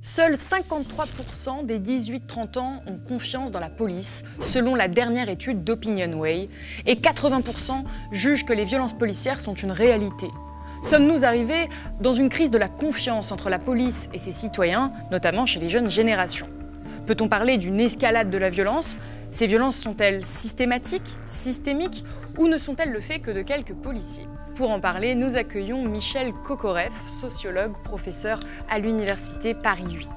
Seuls 53% des 18-30 ans ont confiance dans la police, selon la dernière étude d'Opinionway, et 80% jugent que les violences policières sont une réalité. Sommes-nous arrivés dans une crise de la confiance entre la police et ses citoyens, notamment chez les jeunes générations? Peut-on parler d'une escalade de la violence? Ces violences sont-elles systématiques, systémiques, ou ne sont-elles le fait que de quelques policiers? Pour en parler, nous accueillons Michel Kokorev, sociologue, professeur à l'université Paris 8.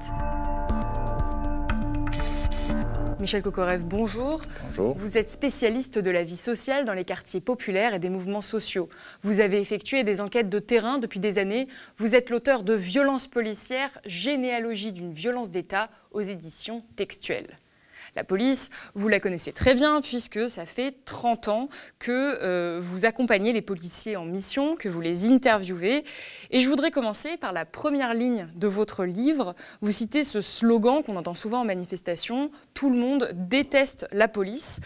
Michel Kokorev, bonjour. Bonjour. Vous êtes spécialiste de la vie sociale dans les quartiers populaires et des mouvements sociaux. Vous avez effectué des enquêtes de terrain depuis des années. Vous êtes l'auteur de Violences policières, généalogie d'une violence d'État aux éditions Textuelles. La police, vous la connaissez très bien puisque ça fait 30 ans que vous accompagnez les policiers en mission, que vous les interviewez. Et je voudrais commencer par la première ligne de votre livre. Vous citez ce slogan qu'on entend souvent en manifestation, « Tout le monde déteste la police ».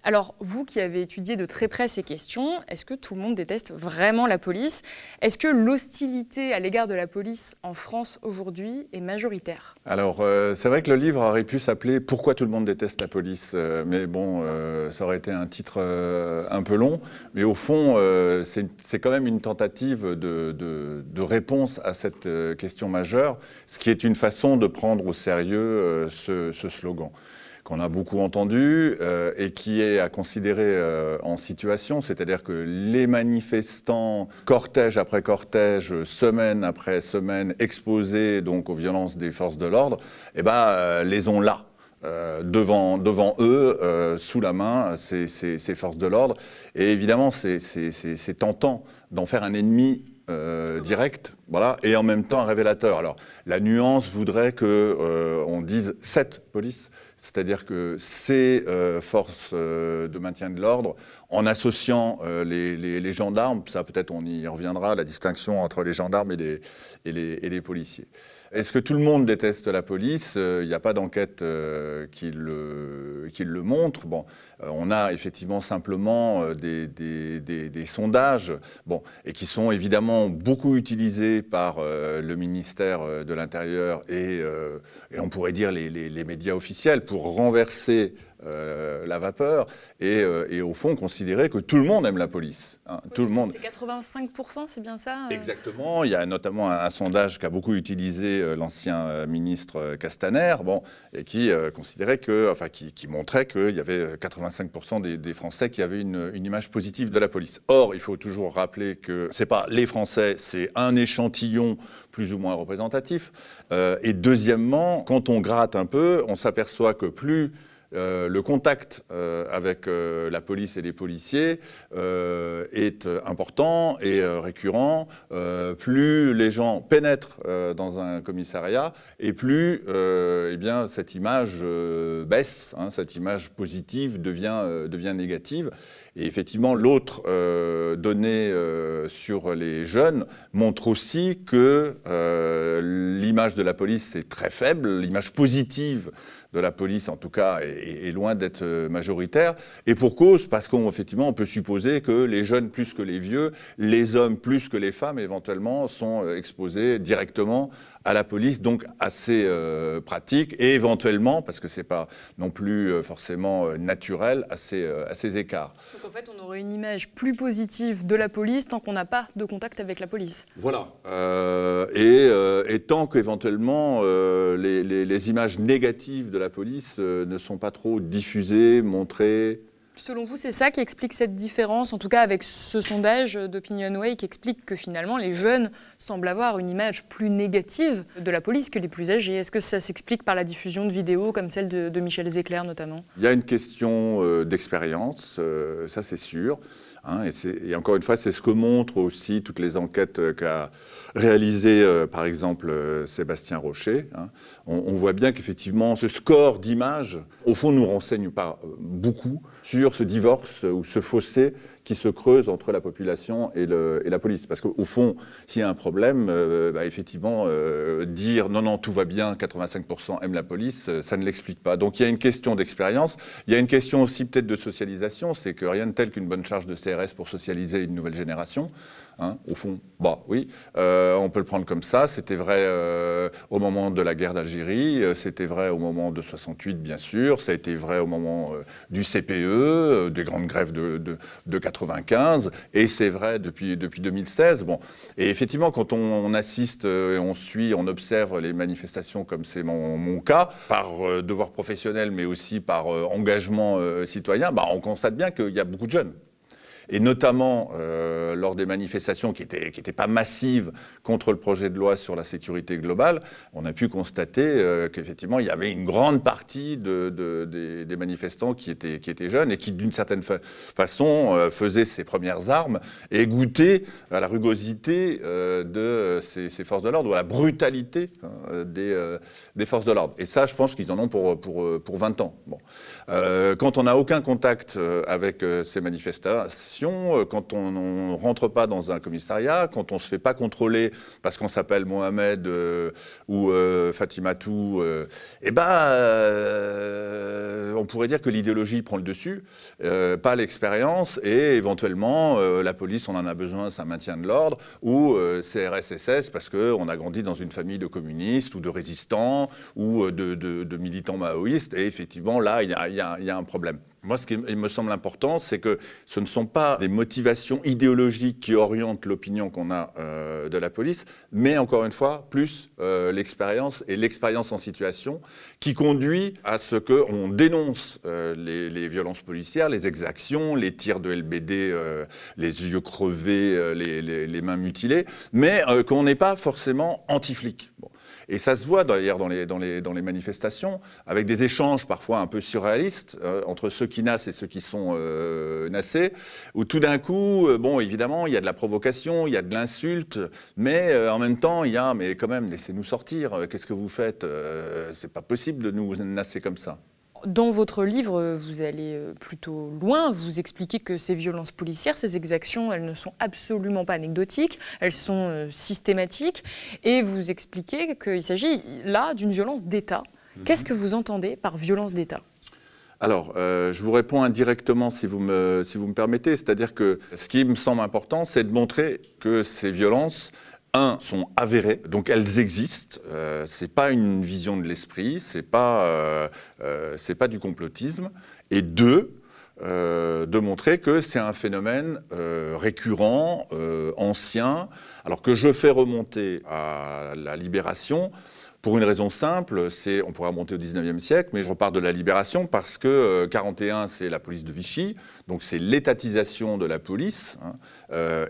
Alors, vous qui avez étudié de très près ces questions, est-ce que tout le monde déteste vraiment la police? Est-ce que l'hostilité à l'égard de la police en France aujourd'hui est majoritaire? Alors, c'est vrai que le livre aurait pu s'appeler « Pourquoi tout le monde déteste la police ?» mais bon, ça aurait été un titre un peu long. Mais au fond, c'est quand même une tentative de réponse à cette question majeure, ce qui est une façon de prendre au sérieux ce slogan qu'on a beaucoup entendu et qui est à considérer en situation, c'est-à-dire que les manifestants, cortège après cortège, semaine après semaine, exposés donc aux violences des forces de l'ordre, eh ben, les ont là. Devant eux, sous la main, ces forces de l'ordre. Et évidemment, c'est tentant d'en faire un ennemi direct, voilà, et en même temps un révélateur. Alors, la nuance voudrait qu'on dise cette police, c'est-à-dire que ces forces de maintien de l'ordre, en associant les gendarmes, ça peut-être on y reviendra, la distinction entre les gendarmes et les policiers. Est-ce que tout le monde déteste la police? Il n'y a pas d'enquête qui le montre. Bon, on a effectivement simplement des sondages, bon, et qui sont évidemment beaucoup utilisés par le ministère de l'Intérieur et on pourrait dire les médias officiels pour renverser la vapeur et au fond considérer que tout le monde aime la police. Hein, oui, tout le monde. C'était 85%, c'est bien ça? Exactement. Il y a notamment un sondage qu'a beaucoup utilisé l'ancien ministre Castaner, bon, et qui considérait que, enfin, qui montrait qu'il y avait 85% des Français qui avaient une image positive de la police. Or, il faut toujours rappeler que c'est pas les Français, c'est un échantillon plus ou moins représentatif. Et deuxièmement, quand on gratte un peu, on s'aperçoit que plus le contact avec la police et les policiers est important et récurrent. Plus les gens pénètrent dans un commissariat et plus eh bien, cette image baisse, hein, cette image positive devient négative. Et effectivement, l'autre donnée sur les jeunes montre aussi que l'image de la police est très faible, l'image positive de la police, en tout cas, est loin d'être majoritaire. Et pour cause, parce qu'effectivement, on peut supposer que les jeunes plus que les vieux, les hommes plus que les femmes, éventuellement, sont exposés directement à la police, donc assez pratique, et éventuellement, parce que c'est pas non plus forcément naturel, à ces écarts. Donc en fait, on aurait une image plus positive de la police tant qu'on n'a pas de contact avec la police. Voilà. Et tant qu'éventuellement les images négatives de la police ne sont pas trop diffusées, montrées. Selon vous, c'est ça qui explique cette différence, en tout cas avec ce sondage d'Opinionway qui explique que finalement les jeunes semblent avoir une image plus négative de la police que les plus âgés. Est-ce que ça s'explique par la diffusion de vidéos comme celle de Michel Zecler notamment? Il y a une question d'expérience, ça c'est sûr. Hein, et encore une fois, c'est ce que montrent aussi toutes les enquêtes qu'a réalisées, par exemple, Sébastien Rocher. Hein. On voit bien qu'effectivement, ce score d'images, au fond, ne nous renseigne pas beaucoup sur ce divorce ou ce fossé qui se creuse entre la population et la police. Parce qu'au fond, s'il y a un problème, effectivement, dire « non, non, tout va bien, 85% aiment la police », ça ne l'explique pas. Donc il y a une question d'expérience. Il y a une question aussi peut-être de socialisation, c'est que rien de tel qu'une bonne charge de CRS pour socialiser une nouvelle génération. Hein, au fond, bah oui, on peut le prendre comme ça. C'était vrai au moment de la guerre d'Algérie, c'était vrai au moment de 68, bien sûr, ça a été vrai au moment du CPE, des grandes grèves de 95, et c'est vrai depuis 2016. Bon. Et effectivement, quand on assiste, on suit, on observe les manifestations comme c'est mon cas, par devoir professionnel, mais aussi par engagement citoyen, bah, on constate bien qu'il y a beaucoup de jeunes. Et notamment lors des manifestations qui étaient pas massives contre le projet de loi sur la sécurité globale, on a pu constater qu'effectivement il y avait une grande partie des manifestants qui étaient jeunes et qui d'une certaine façon faisaient ses premières armes et goûtaient à la rugosité de ces forces de l'ordre ou à la brutalité des forces de l'ordre. Et ça, je pense qu'ils en ont pour 20 ans. Bon. Quand on n'a aucun contact avec ces manifestations, quand on ne rentre pas dans un commissariat, quand on ne se fait pas contrôler parce qu'on s'appelle Mohamed ou Fatimatou, on pourrait dire que l'idéologie prend le dessus, pas l'expérience, et éventuellement la police, on en a besoin, c'est un maintien de l'ordre, ou CRS-SS parce qu'on a grandi dans une famille de communistes ou de résistants ou de militants maoïstes, et effectivement là, il y a un problème. Moi, ce qui me semble important, c'est que ce ne sont pas des motivations idéologiques qui orientent l'opinion qu'on a de la police, mais encore une fois, plus l'expérience et l'expérience en situation qui conduit à ce qu'on dénonce les violences policières, les exactions, les tirs de LBD, les yeux crevés, les mains mutilées, mais qu'on n'est pas forcément anti-flic. Bon. Et ça se voit d'ailleurs dans les manifestations, avec des échanges parfois un peu surréalistes entre ceux qui nassent et ceux qui sont nassés, où tout d'un coup, bon, évidemment, il y a de la provocation, il y a de l'insulte, mais en même temps, il y a, mais quand même, laissez-nous sortir, qu'est-ce que vous faites? C'est pas possible de nous nasser comme ça. Dans votre livre, vous allez plutôt loin. Vous expliquez que ces violences policières, ces exactions, elles ne sont absolument pas anecdotiques, elles sont systématiques. Et vous expliquez qu'il s'agit là d'une violence d'État. Qu'est-ce que vous entendez par violence d'État ? Alors, je vous réponds indirectement si vous me permettez. C'est-à-dire que ce qui me semble important, c'est de montrer que ces violences sont avérées, donc elles existent. C'est pas une vision de l'esprit, c'est pas du complotisme. Et deux, de montrer que c'est un phénomène récurrent, ancien, alors que je fais remonter à la Libération. Pour une raison simple, on pourrait remonter au 19e siècle, mais je repars de la Libération parce que 41, c'est la police de Vichy, donc c'est l'étatisation de la police, hein,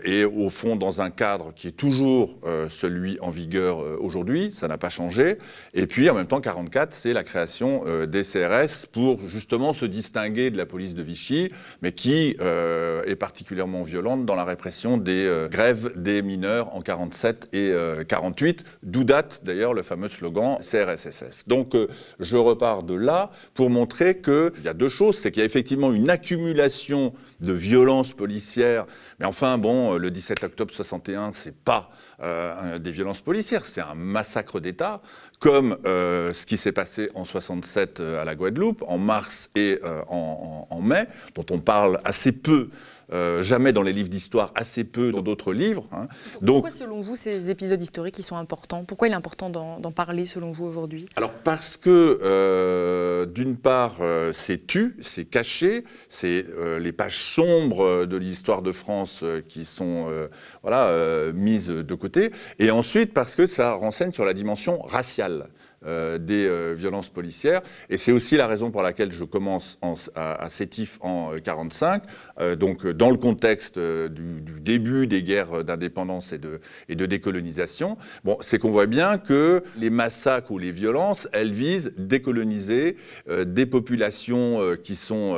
et au fond dans un cadre qui est toujours celui en vigueur aujourd'hui, ça n'a pas changé. Et puis en même temps, 44, c'est la création des CRS pour justement se distinguer de la police de Vichy, mais qui est particulièrement violente dans la répression des grèves des mineurs en 47 et 48, d'où date d'ailleurs le fameux slogan CRS-SS. Donc je repars de là pour montrer qu'il y a deux choses, c'est qu'il y a effectivement une accumulation de violences policières, mais enfin bon, le 17 octobre 61, c'est pas des violences policières, c'est un massacre d'État, comme ce qui s'est passé en 67 à la Guadeloupe, en mars et en mai, dont on parle assez peu. Jamais dans les livres d'histoire, assez peu dans d'autres livres. Hein. Pourquoi, selon vous, ces épisodes historiques sont importants? Pourquoi il est important d'en parler, selon vous, aujourd'hui? Alors, parce que, d'une part, c'est tu, c'est caché, c'est les pages sombres de l'histoire de France qui sont mises de côté, et ensuite parce que ça renseigne sur la dimension raciale des violences policières. Et c'est aussi la raison pour laquelle je commence à Sétif en 1945, donc dans le contexte du début des guerres d'indépendance et de décolonisation. Bon, c'est qu'on voit bien que les massacres ou les violences, elles visent décoloniser des populations qui sont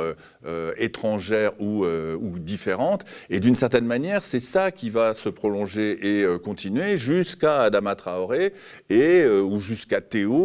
étrangères ou différentes. Et d'une certaine manière, c'est ça qui va se prolonger et continuer jusqu'à Adama Traoré ou jusqu'à Théo,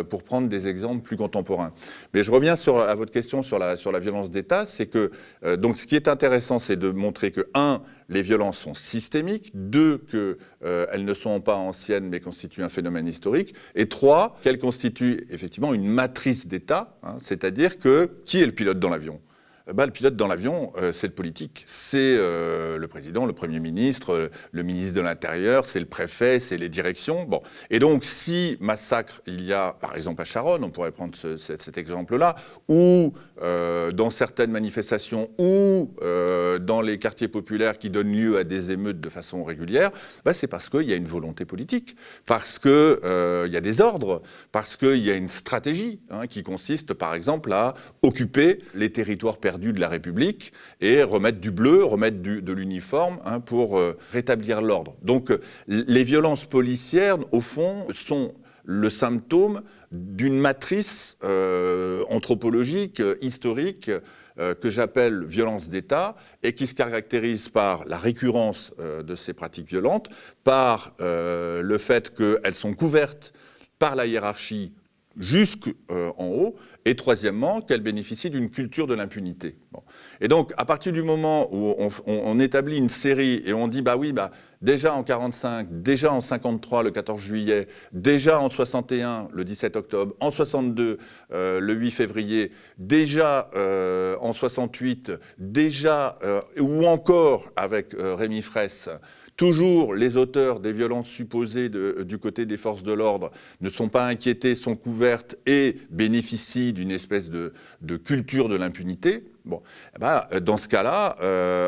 pour prendre des exemples plus contemporains. Mais je reviens à votre question sur la violence d'État, c'est que donc ce qui est intéressant, c'est de montrer que, un, les violences sont systémiques, deux, qu'elles ne sont pas anciennes mais constituent un phénomène historique, et trois, qu'elles constituent effectivement une matrice d'État, hein, c'est-à-dire que qui est le pilote dans l'avion ? le pilote dans l'avion, c'est le politique. C'est le président, le Premier ministre, le ministre de l'Intérieur, c'est le préfet, c'est les directions. Bon. Et donc, si massacre il y a, par exemple à Charonne, on pourrait prendre cet exemple-là, ou dans certaines manifestations, ou dans les quartiers populaires qui donnent lieu à des émeutes de façon régulière, c'est parce qu'il y a une volonté politique, parce qu'il y a des ordres, parce qu'il y a une stratégie qui consiste, par exemple, à occuper les territoires perdus de la République et remettre du bleu, remettre de l'uniforme pour rétablir l'ordre. Donc les violences policières, au fond, sont le symptôme d'une matrice anthropologique, historique, que j'appelle violence d'État, et qui se caractérise par la récurrence de ces pratiques violentes, par le fait qu'elles sont couvertes par la hiérarchie jusqu'en haut, et troisièmement, qu'elle bénéficie d'une culture de l'impunité. Bon. Et donc, à partir du moment où on établit une série et on dit, déjà en 1945, déjà en 1953, le 14 juillet, déjà en 1961, le 17 octobre, en 1962, le 8 février, déjà en 1968, déjà, ou encore avec Rémi Fraisse, toujours, les auteurs des violences supposées du côté des forces de l'ordre ne sont pas inquiétés, sont couvertes et bénéficient d'une espèce de culture de l'impunité. Bon, dans ce cas-là,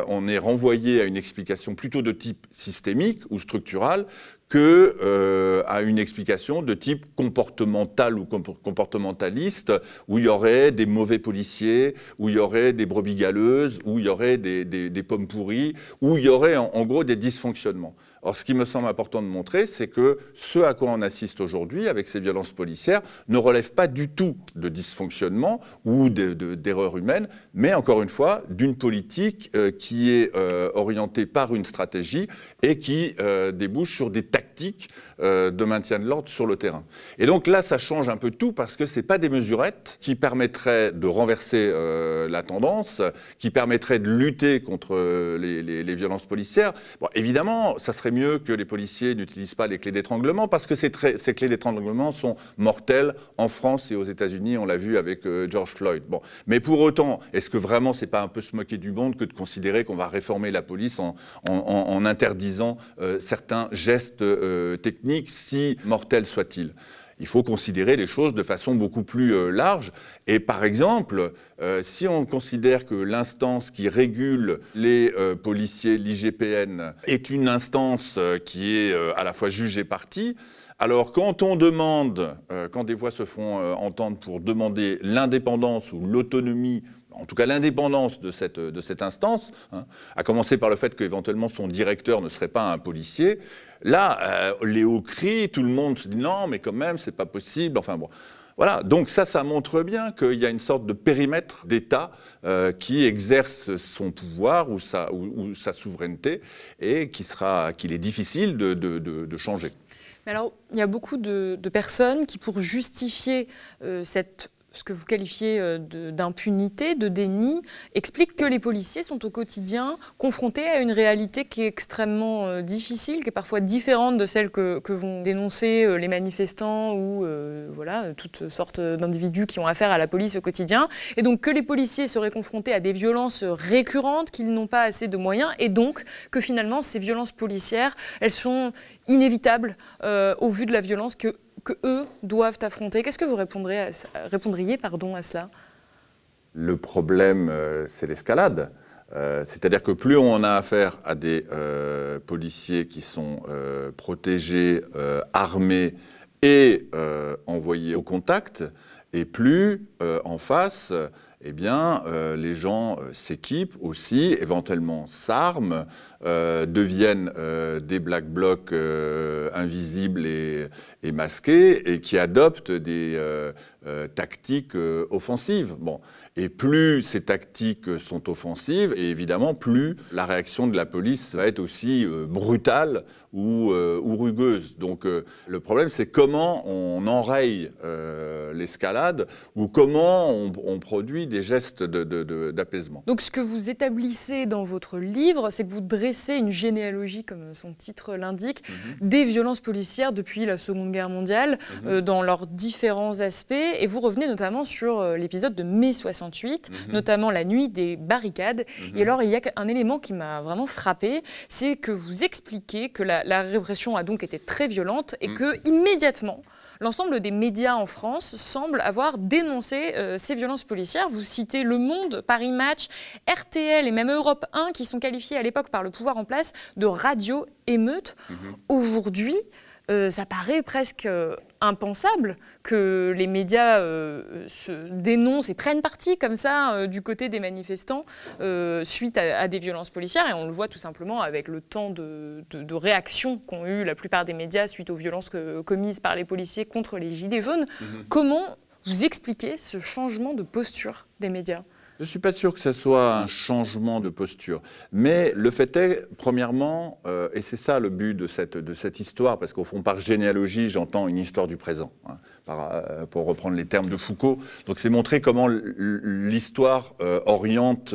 on est renvoyé à une explication plutôt de type systémique ou structural que à une explication de type comportemental ou comportementaliste, où il y aurait des mauvais policiers, où il y aurait des brebis galeuses, où il y aurait des pommes pourries, où il y aurait en gros des dysfonctionnements. Or, ce qui me semble important de montrer, c'est que ce à quoi on assiste aujourd'hui avec ces violences policières ne relève pas du tout de dysfonctionnement ou d'erreurs humaines, mais encore une fois, d'une politique qui est orientée par une stratégie et qui débouche sur des tactiques de maintien de l'ordre sur le terrain. Et donc là, ça change un peu tout parce que ce n'est pas des mesurettes qui permettraient de renverser la tendance, qui permettraient de lutter contre les violences policières. Bon, évidemment, ça serait mieux que les policiers n'utilisent pas les clés d'étranglement parce que ces clés d'étranglement sont mortelles en France et aux États-Unis, on l'a vu avec George Floyd. Bon. Mais pour autant, est-ce que vraiment c'est pas un peu se moquer du monde que de considérer qu'on va réformer la police en interdisant certains gestes techniques, si mortels soient-ils ? Il faut considérer les choses de façon beaucoup plus large. Et par exemple, si on considère que l'instance qui régule les policiers, l'IGPN, est une instance qui est à la fois juge et partie, alors quand on demande, quand des voix se font entendre pour demander l'indépendance ou l'autonomie, en tout cas l'indépendance de cette instance, à commencer par le fait qu'éventuellement son directeur ne serait pas un policier, là, les hauts cris, tout le monde se dit non, mais quand même, c'est pas possible, enfin bon. Voilà, donc ça montre bien qu'il y a une sorte de périmètre d'État qui exerce son pouvoir ou sa souveraineté et qu'il est difficile de changer. Mais alors, il y a beaucoup de personnes qui, pour justifier ce que vous qualifiez d'impunité, de déni, explique que les policiers sont au quotidien confrontés à une réalité qui est extrêmement difficile, qui est parfois différente de celle que vont dénoncer les manifestants ou voilà, toutes sortes d'individus qui ont affaire à la police au quotidien. Et donc que les policiers seraient confrontés à des violences récurrentes, qu'ils n'ont pas assez de moyens, et donc que finalement ces violences policières, elles sont inévitables au vu de la violence que eux doivent affronter. Qu'est-ce que vous répondriez à cela ? Le problème, c'est l'escalade. C'est-à-dire que plus on a affaire à des policiers qui sont protégés, armés et envoyés au contact, et plus en face, eh bien, les gens s'équipent aussi, éventuellement s'arment, deviennent des black blocs invisibles et masqués, et qui adoptent des tactiques offensives. Bon. Et plus ces tactiques sont offensives, et évidemment, plus la réaction de la police va être aussi brutale ou rugueuse. Donc le problème, c'est comment on enraye l'escalade, ou comment on produit des gestes d'apaisement. Donc ce que vous établissez dans votre livre, c'est que vous dressez une généalogie, comme son titre l'indique, des violences policières depuis la Seconde Guerre mondiale, dans leurs différents aspects, et vous revenez notamment sur l'épisode de mai 68, notamment la nuit des barricades. Et alors il y a un élément qui m'a vraiment frappé, c'est que vous expliquez que la répression a donc été très violente et que immédiatement, l'ensemble des médias en France semblent avoir dénoncé ces violences policières. Vous citez Le Monde, Paris Match, RTL et même Europe 1 qui sont qualifiés à l'époque par le pouvoir en place de radio émeute. Aujourd'hui, ça paraît presque impensable que les médias se dénoncent et prennent parti comme ça du côté des manifestants suite à des violences policières. Et on le voit tout simplement avec le temps de réaction qu'ont eu la plupart des médias suite aux violences commises par les policiers contre les Gilets jaunes. Comment vous expliquez ce changement de posture des médias ? Je ne suis pas sûr que ce soit un changement de posture. Mais le fait est, premièrement, et c'est ça le but de cette histoire, parce qu'au fond, par généalogie, j'entends une histoire du présent, hein, pour reprendre les termes de Foucault. Donc c'est montrer comment l'histoire oriente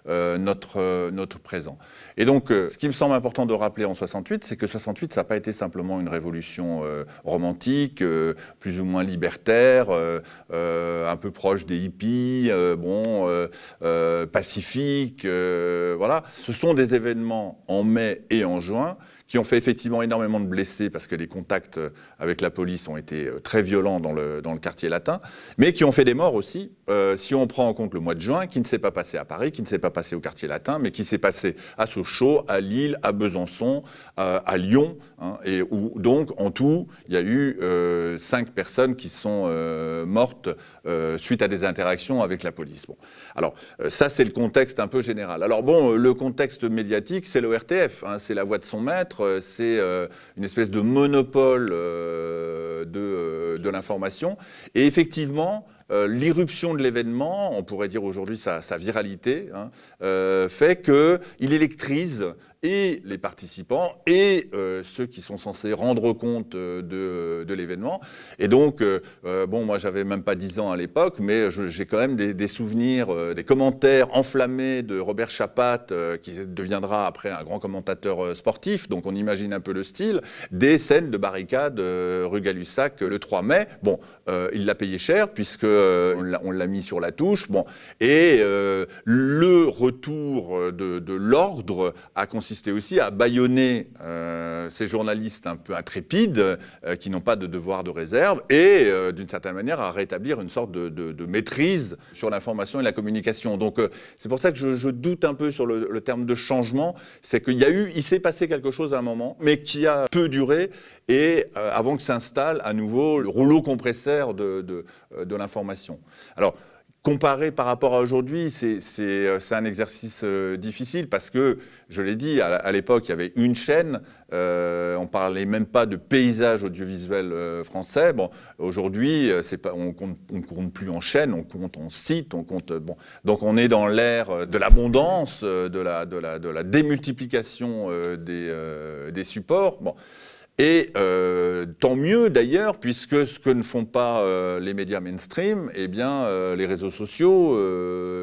notre présent. Et donc, ce qui me semble important de rappeler en 68, c'est que 68, ça n'a pas été simplement une révolution romantique, plus ou moins libertaire, un peu proche des hippies, pacifique, voilà. Ce sont des événements en mai et en juin qui ont fait effectivement énormément de blessés parce que les contacts avec la police ont été très violents dans le quartier latin, mais qui ont fait des morts aussi, si on prend en compte le mois de juin, qui ne s'est pas passé à Paris, qui ne s'est pas passé au quartier latin, mais qui s'est passé à Sochaux, à Lille, à Besançon, à Lyon, hein, et où donc en tout, il y a eu 5 personnes qui sont mortes suite à des interactions avec la police. Bon. Alors ça c'est le contexte un peu général. Alors bon, le contexte médiatique, c'est l'ORTF, hein, c'est la voix de son maître, c'est une espèce de monopole de l'information. Et effectivement, l'irruption de l'événement, on pourrait dire aujourd'hui sa viralité, hein, fait qu'il électrise et les participants et ceux qui sont censés rendre compte de l'événement. Et donc, bon, moi j'avais même pas 10 ans à l'époque, mais j'ai quand même des souvenirs, des commentaires enflammés de Robert Chapat, qui deviendra après un grand commentateur sportif, donc on imagine un peu le style, des scènes de barricades rue Gay-Lussac le 3 mai. Bon, il l'a payé cher puisque on l'a mis sur la touche. Bon, et le retour de l'ordre a consisté aussi à bâillonner ces journalistes un peu intrépides qui n'ont pas de devoir de réserve et d'une certaine manière à rétablir une sorte de maîtrise sur l'information et la communication. Donc c'est pour ça que je doute un peu sur le terme de changement, c'est il s'est passé quelque chose à un moment, mais qui a peu duré et avant que s'installe à nouveau le rouleau compresseur de l'information. Alors, comparer par rapport à aujourd'hui, c'est un exercice difficile parce que, je l'ai dit, à l'époque, il y avait une chaîne, on ne parlait même pas de paysage audiovisuel français. Bon, aujourd'hui, on compte plus en chaîne, on compte en site, on compte... Bon. Donc on est dans l'ère de l'abondance, de la démultiplication des supports. Bon. Et tant mieux d'ailleurs, puisque ce que ne font pas les médias mainstream, eh bien les réseaux sociaux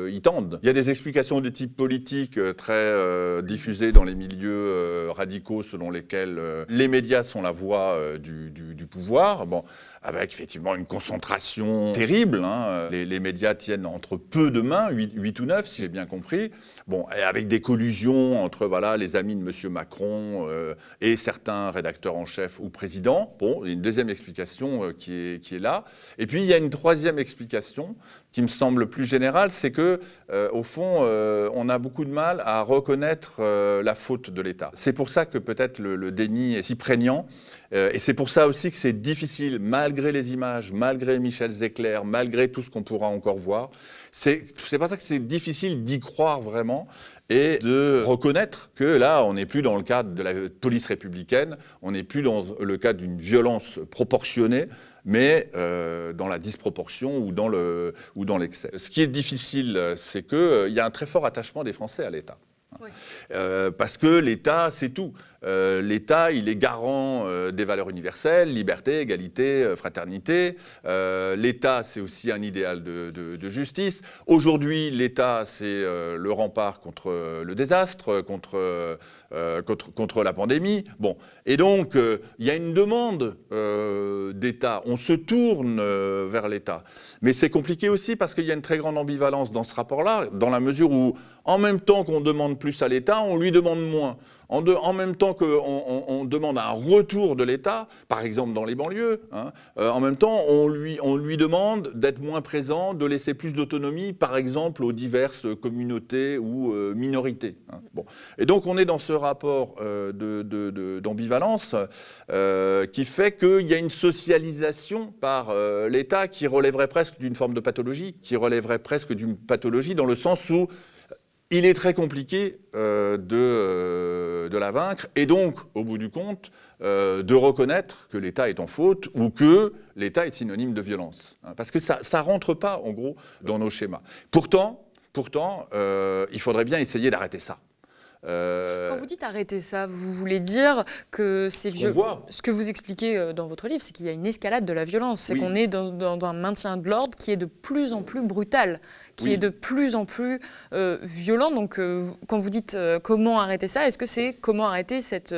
y tendent. Il y a des explications de type politique très diffusées dans les milieux radicaux selon lesquels les médias sont la voix du pouvoir. Bon, avec effectivement une concentration terrible. Hein. Les médias tiennent entre peu de mains, 8 ou 9 si j'ai bien compris. Bon, et avec des collusions entre voilà, les amis de M. Macron et certains rédacteurs en chef ou présidents. Bon, il y a une deuxième explication qui est là. Et puis il y a une troisième explication qui me semble plus générale, c'est que au fond, on a beaucoup de mal à reconnaître la faute de l'État. C'est pour ça que peut-être le déni est si prégnant. Et c'est pour ça aussi que c'est difficile, malgré les images, malgré Michel Zecler, malgré tout ce qu'on pourra encore voir. C'est pour ça que c'est difficile d'y croire vraiment et de reconnaître que là, on n'est plus dans le cadre de la police républicaine, on n'est plus dans le cadre d'une violence proportionnée, mais dans la disproportion ou dans l'excès. Ce qui est difficile, c'est qu'il y a un très fort attachement des Français à l'État. Oui. Parce que l'État, c'est tout. l'État, il est garant des valeurs universelles, liberté, égalité, fraternité. L'État, c'est aussi un idéal de justice. Aujourd'hui, l'État, c'est le rempart contre le désastre, contre la pandémie. Bon. Et donc, il y a une demande d'État. On se tourne vers l'État. Mais c'est compliqué aussi parce qu'il y a une très grande ambivalence dans ce rapport-là, dans la mesure où, en même temps qu'on demande plus à l'État, on lui demande moins. En même temps qu'on demande un retour de l'État, par exemple dans les banlieues, hein, en même temps on lui demande d'être moins présent, de laisser plus d'autonomie, par exemple aux diverses communautés ou minorités. Hein. Bon. Et donc on est dans ce rapport d'ambivalence qui fait qu'il y a une socialisation par l'État qui relèverait presque d'une forme de pathologie, dans le sens où il est très compliqué de la vaincre et donc, au bout du compte, de reconnaître que l'État est en faute ou que l'État est synonyme de violence. Hein, parce que ça ne rentre pas, en gros, dans nos schémas. Pourtant, il faudrait bien essayer d'arrêter ça. Quand vous dites arrêter ça, vous voulez dire que c'est violent. Ce que vous expliquez dans votre livre, c'est qu'il y a une escalade de la violence. C'est qu'on est dans un maintien de l'ordre qui est de plus en plus brutal, qui est de plus en plus violent. Donc, quand vous dites comment arrêter ça, est-ce que c'est comment arrêter cette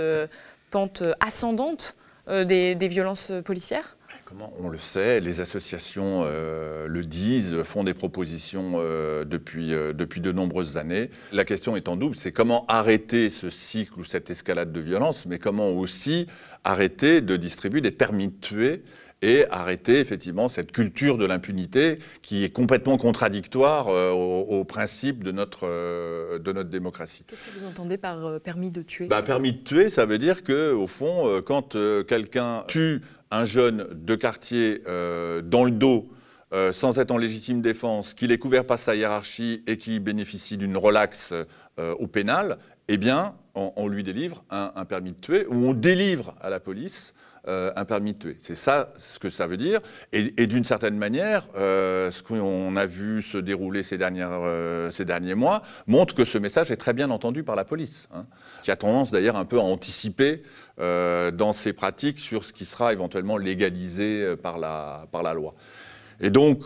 pente ascendante des violences policières ? Comment on le sait, les associations le disent, font des propositions depuis de nombreuses années. La question est en double, c'est comment arrêter ce cycle ou cette escalade de violence, mais comment aussi arrêter de distribuer des permis de tuer et arrêter effectivement cette culture de l'impunité qui est complètement contradictoire au principe de notre démocratie. Qu'est-ce que vous entendez par permis de tuer ? Permis de tuer, ça veut dire qu'au fond, quand quelqu'un tue un jeune de quartier dans le dos, sans être en légitime défense, qu'il est couvert par sa hiérarchie et qui bénéficie d'une relaxe au pénal, eh bien, on lui délivre un permis de tuer, ou on délivre à la police un permis de tuer. C'est ça ce que ça veut dire. Et d'une certaine manière, ce qu'on a vu se dérouler ces derniers mois montre que ce message est très bien entendu par la police, hein, qui a tendance d'ailleurs un peu à anticiper dans ses pratiques sur ce qui sera éventuellement légalisé par la loi. Et donc,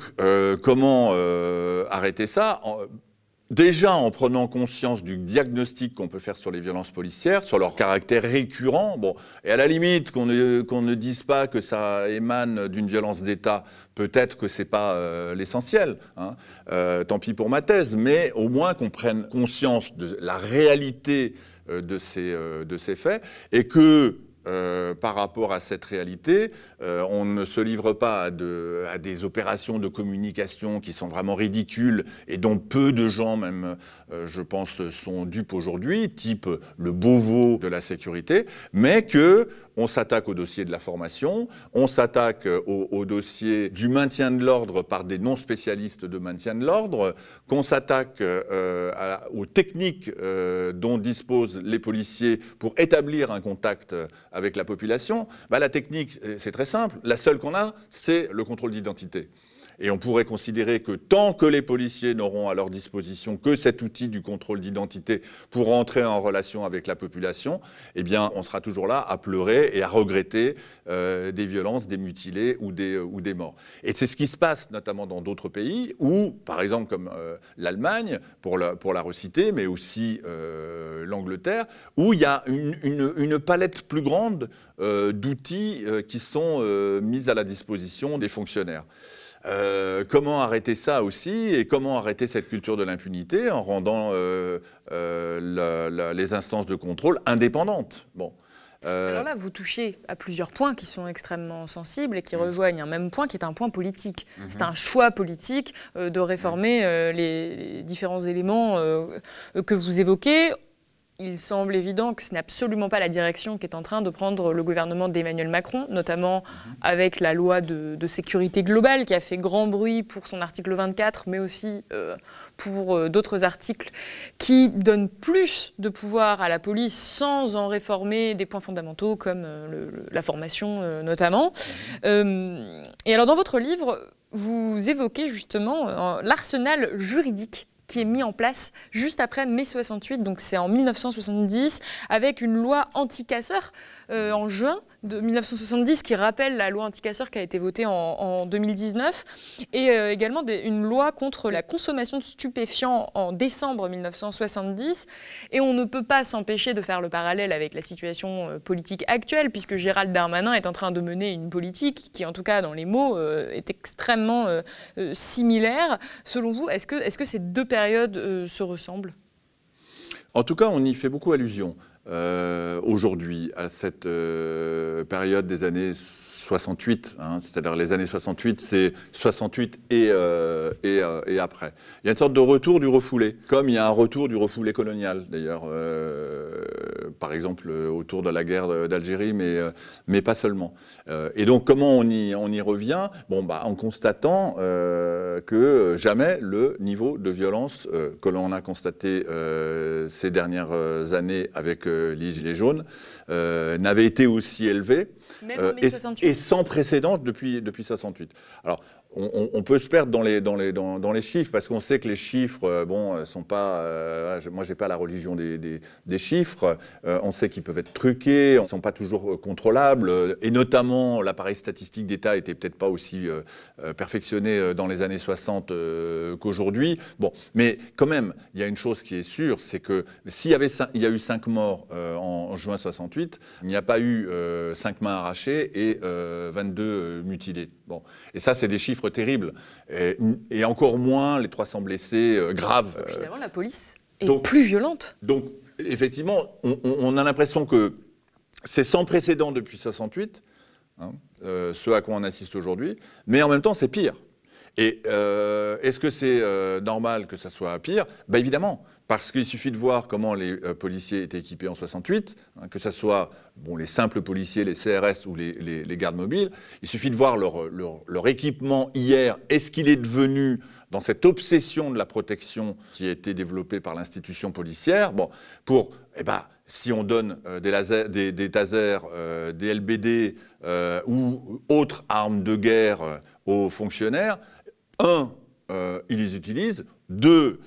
comment arrêter ça ? Déjà en prenant conscience du diagnostic qu'on peut faire sur les violences policières, sur leur caractère récurrent, bon, et à la limite qu'on ne dise pas que ça émane d'une violence d'État, peut-être que c'est pas l'essentiel, hein, tant pis pour ma thèse, mais au moins qu'on prenne conscience de la réalité de ces faits et que par rapport à cette réalité, on ne se livre pas à des opérations de communication qui sont vraiment ridicules et dont peu de gens, même, je pense, sont dupes aujourd'hui, type le Beauvau de la sécurité, mais qu'on s'attaque au dossier de la formation, on s'attaque au dossier du maintien de l'ordre par des non-spécialistes de maintien de l'ordre, qu'on s'attaque aux techniques dont disposent les policiers pour établir un contact avec la population. La technique, c'est très simple. La seule qu'on a, c'est le contrôle d'identité. Et on pourrait considérer que tant que les policiers n'auront à leur disposition que cet outil du contrôle d'identité pour entrer en relation avec la population, eh bien, on sera toujours là à pleurer et à regretter des violences, des mutilés ou des morts. Et c'est ce qui se passe notamment dans d'autres pays où, par exemple comme l'Allemagne, pour la reciter, mais aussi l'Angleterre, où il y a une palette plus grande d'outils qui sont mis à la disposition des fonctionnaires. Comment arrêter ça aussi et comment arrêter cette culture de l'impunité en rendant les instances de contrôle indépendantes. Bon. Alors là, vous touchez à plusieurs points qui sont extrêmement sensibles et qui rejoignent un même point qui est un point politique. C'est un choix politique de réformer les différents éléments que vous évoquez. Il semble évident que ce n'est absolument pas la direction qu'est en train de prendre le gouvernement d'Emmanuel Macron, notamment avec la loi de sécurité globale qui a fait grand bruit pour son article 24, mais aussi pour d'autres articles qui donnent plus de pouvoir à la police sans en réformer des points fondamentaux comme la formation notamment. Et alors dans votre livre, vous évoquez justement l'arsenal juridique qui est mis en place juste après mai 68, donc c'est en 1970, avec une loi anti-casseurs en juin de 1970 qui rappelle la loi anti-casseurs qui a été votée en 2019, et également une loi contre la consommation de stupéfiants en décembre 1970. Et on ne peut pas s'empêcher de faire le parallèle avec la situation politique actuelle, puisque Gérald Darmanin est en train de mener une politique qui, en tout cas dans les mots, est extrêmement similaire. Selon vous, est-ce que ces deux périodes se ressemblent? En tout cas, on y fait beaucoup allusion aujourd'hui à cette période des années 68, hein, c'est-à-dire les années 68, c'est 68 et après. Il y a une sorte de retour du refoulé, comme il y a un retour du refoulé colonial, d'ailleurs, par exemple autour de la guerre d'Algérie, mais pas seulement. Et donc, comment on y revient? Bon, bah, en constatant que jamais le niveau de violence que l'on a constaté ces dernières années avec les Gilets jaunes n'avait été aussi élevé. Même en mai 68. Et sans précédent depuis 68. Alors, on peut se perdre dans les chiffres, parce qu'on sait que les chiffres, bon, sont pas... moi, j'ai pas la religion des chiffres. On sait qu'ils peuvent être truqués, ils sont pas toujours contrôlables. Et notamment, l'appareil statistique d'État était peut-être pas aussi perfectionné dans les années 60 qu'aujourd'hui. Bon, mais quand même, il y a une chose qui est sûre, c'est que s'il y a eu 5 morts en juin 68, il n'y a pas eu 5 mains arrachées et 22 mutilés. Bon, et ça, c'est des chiffres terribles. Et encore moins les 300 blessés graves. Finalement, la police est plus violente. Donc, effectivement, on a l'impression que c'est sans précédent depuis 68, hein, ce à quoi on assiste aujourd'hui, mais en même temps, c'est pire. Et est-ce que c'est normal que ça soit pire? Ben évidemment, parce qu'il suffit de voir comment les policiers étaient équipés en 68, hein, que ce soit bon, les simples policiers, les CRS ou les gardes mobiles. Il suffit de voir leur équipement hier. Est-ce qu'il est devenu, dans cette obsession de la protection qui a été développée par l'institution policière, bon, si on donne des tasers, des LBD ou autres armes de guerre aux fonctionnaires, ils les utilisent. 2,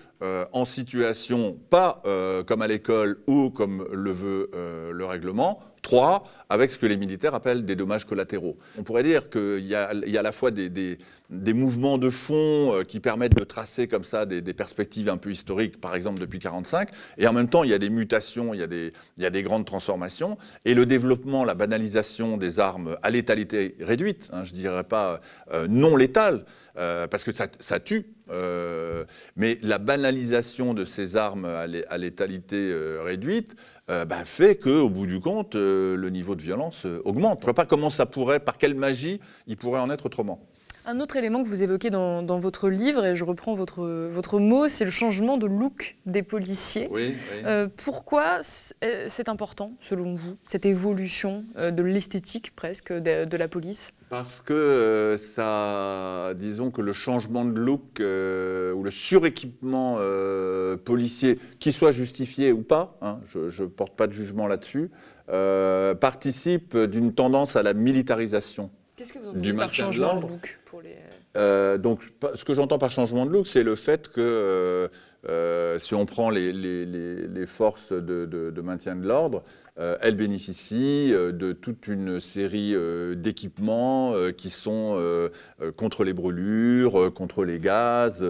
en situation pas comme à l'école ou comme le veut le règlement. 3, avec ce que les militaires appellent des dommages collatéraux. On pourrait dire qu'il y a à la fois des mouvements de fond qui permettent de tracer comme ça des perspectives un peu historiques, par exemple depuis 1945, et en même temps il y a des mutations, il y a des grandes transformations, et le développement, la banalisation des armes à létalité réduite, hein, je ne dirais pas non létale, parce que ça tue, mais la banalisation de ces armes à létalité réduite fait qu'au bout du compte, le niveau de violence augmente. Je ne vois pas comment ça pourrait, par quelle magie, il pourrait en être autrement. Un autre élément que vous évoquez dans votre livre, et je reprends votre mot, c'est le changement de look des policiers. Oui. Pourquoi c'est important, selon vous, cette évolution de l'esthétique presque de la police? Parce que disons que le changement de look ou le suréquipement policier, qu'il soit justifié ou pas, hein, je ne porte pas de jugement là-dessus, participe d'une tendance à la militarisation. Qu'est-ce que vous entendez par changement de look pour les... Donc, ce que j'entends par changement de look, c'est le fait que si on prend les forces de maintien de l'ordre, elles bénéficient de toute une série d'équipements qui sont contre les brûlures, contre les gaz,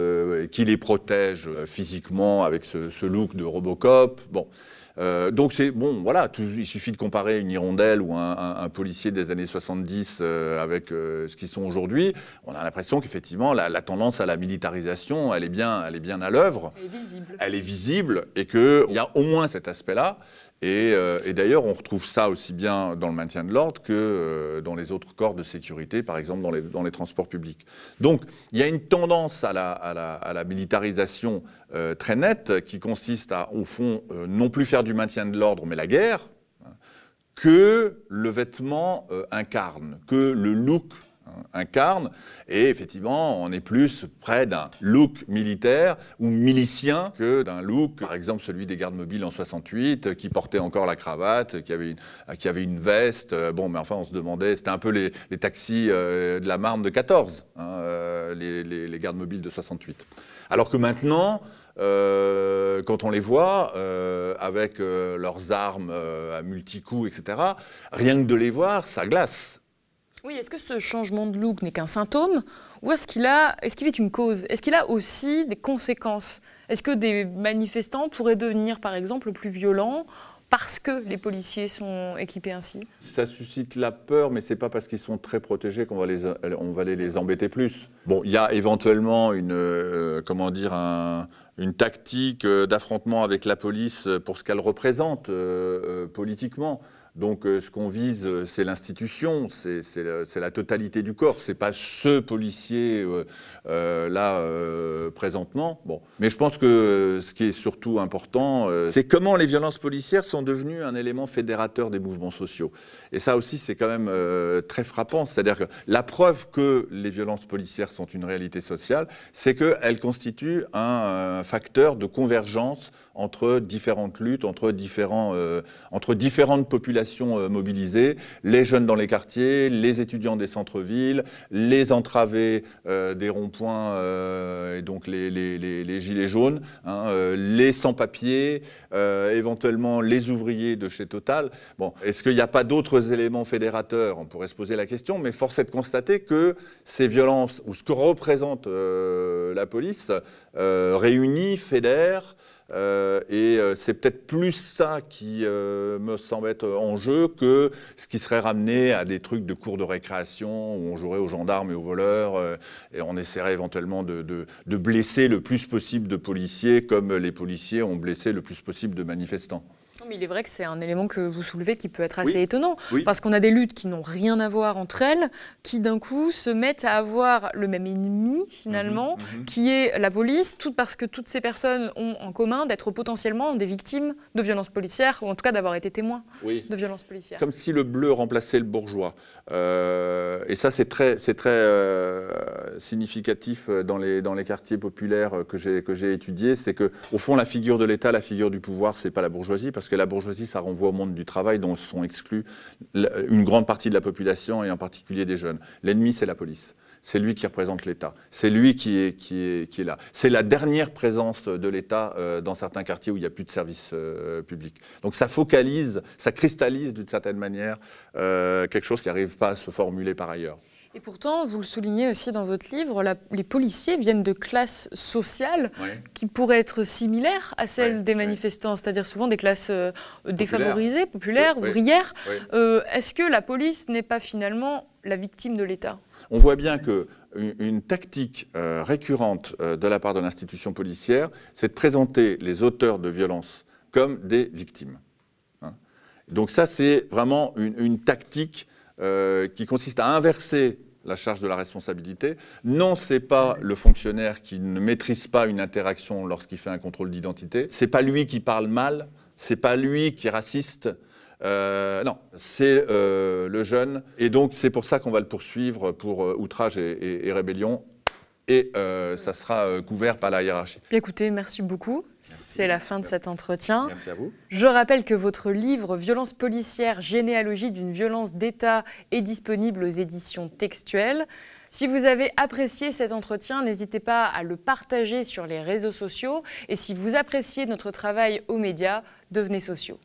qui les protègent physiquement avec ce look de Robocop. Bon. Donc c'est bon, voilà, il suffit de comparer une hirondelle ou un policier des années 70 avec ce qu'ils sont aujourd'hui. On a l'impression qu'effectivement la tendance à la militarisation, elle est bien à l'œuvre. Elle est visible. Elle est visible et qu'il y a au moins cet aspect-là. Et d'ailleurs, on retrouve ça aussi bien dans le maintien de l'ordre que dans les autres corps de sécurité, par exemple dans les transports publics. Donc, il y a une tendance à la militarisation très nette qui consiste à, au fond, non plus faire du maintien de l'ordre, mais la guerre, que le vêtement incarne, que le look incarne, et effectivement, on est plus près d'un look militaire ou milicien que d'un look, par exemple celui des gardes mobiles en 68, qui portait encore la cravate, qui avait une veste. Bon, mais enfin, on se demandait, c'était un peu les taxis de la Marne de 14. Hein, les gardes mobiles de 68. Alors que maintenant, quand on les voit avec leurs armes à multi-coups, etc., rien que de les voir, ça glace. Oui, est-ce que ce changement de look n'est qu'un symptôme ou est-ce qu'il est une cause? Est-ce qu'il a aussi des conséquences? Est-ce que des manifestants pourraient devenir, par exemple, plus violents parce que les policiers sont équipés ainsi? Ça suscite la peur, mais ce n'est pas parce qu'ils sont très protégés qu'on va les embêter plus. Bon, il y a éventuellement une tactique d'affrontement avec la police pour ce qu'elle représente politiquement. Donc ce qu'on vise, c'est l'institution, c'est la totalité du corps. C'est pas ce policier présentement. Bon. Mais je pense que ce qui est surtout important, c'est comment les violences policières sont devenues un élément fédérateur des mouvements sociaux. Et ça aussi, c'est quand même très frappant. C'est-à-dire que la preuve que les violences policières sont une réalité sociale, c'est qu'elles constituent un facteur de convergence entre différentes luttes, entre différentes populations mobilisées, les jeunes dans les quartiers, les étudiants des centres-villes, les entravés des ronds-points et donc les gilets jaunes, les sans-papiers, éventuellement les ouvriers de chez Total. Bon, est-ce qu'il n'y a pas d'autres éléments fédérateurs? On pourrait se poser la question, mais force est de constater que ces violences, ou ce que représente la police, réunit, fédère. Et c'est peut-être plus ça qui me semble être en jeu que ce qui serait ramené à des trucs de cours de récréation où on jouerait aux gendarmes et aux voleurs et on essaierait éventuellement de blesser le plus possible de policiers comme les policiers ont blessé le plus possible de manifestants. Mais il est vrai que c'est un élément que vous soulevez qui peut être assez étonnant, parce qu'on a des luttes qui n'ont rien à voir entre elles, qui d'un coup se mettent à avoir le même ennemi finalement, qui est la police, tout parce que toutes ces personnes ont en commun d'être potentiellement des victimes de violences policières, ou en tout cas d'avoir été témoins de violences policières. Comme si le bleu remplaçait le bourgeois. Et ça c'est très significatif dans les quartiers populaires que j'ai étudiés, c'est qu'au fond la figure de l'État, la figure du pouvoir, c'est pas la bourgeoisie, parce que la bourgeoisie, ça renvoie au monde du travail dont sont exclus une grande partie de la population et en particulier des jeunes. L'ennemi, c'est la police. C'est lui qui représente l'État. C'est lui qui est là. C'est la dernière présence de l'État dans certains quartiers où il n'y a plus de services publics. Donc ça focalise, ça cristallise d'une certaine manière quelque chose qui n'arrive pas à se formuler par ailleurs. Et pourtant, vous le soulignez aussi dans votre livre, les policiers viennent de classes sociales qui pourraient être similaires à celles des manifestants, c'est-à-dire souvent des classes défavorisées, populaires, ouvrières. Est-ce que la police n'est pas finalement la victime de l'État? On voit bien qu'une tactique récurrente de la part de l'institution policière, c'est de présenter les auteurs de violences comme des victimes. Donc ça, c'est vraiment une tactique qui consiste à inverser la charge de la responsabilité. Non, ce n'est pas le fonctionnaire qui ne maîtrise pas une interaction lorsqu'il fait un contrôle d'identité. Ce n'est pas lui qui parle mal, ce n'est pas lui qui est raciste. Non, c'est le jeune. Et donc, c'est pour ça qu'on va le poursuivre pour outrage et rébellion. Et ça sera couvert par la hiérarchie. Bien, écoutez, merci beaucoup. C'est la fin de cet entretien. Merci à vous. Je rappelle que votre livre « Violences policières, généalogie d'une violence d'État » est disponible aux éditions Textuelles. Si vous avez apprécié cet entretien, n'hésitez pas à le partager sur les réseaux sociaux. Et si vous appréciez notre travail aux médias, devenez sociaux.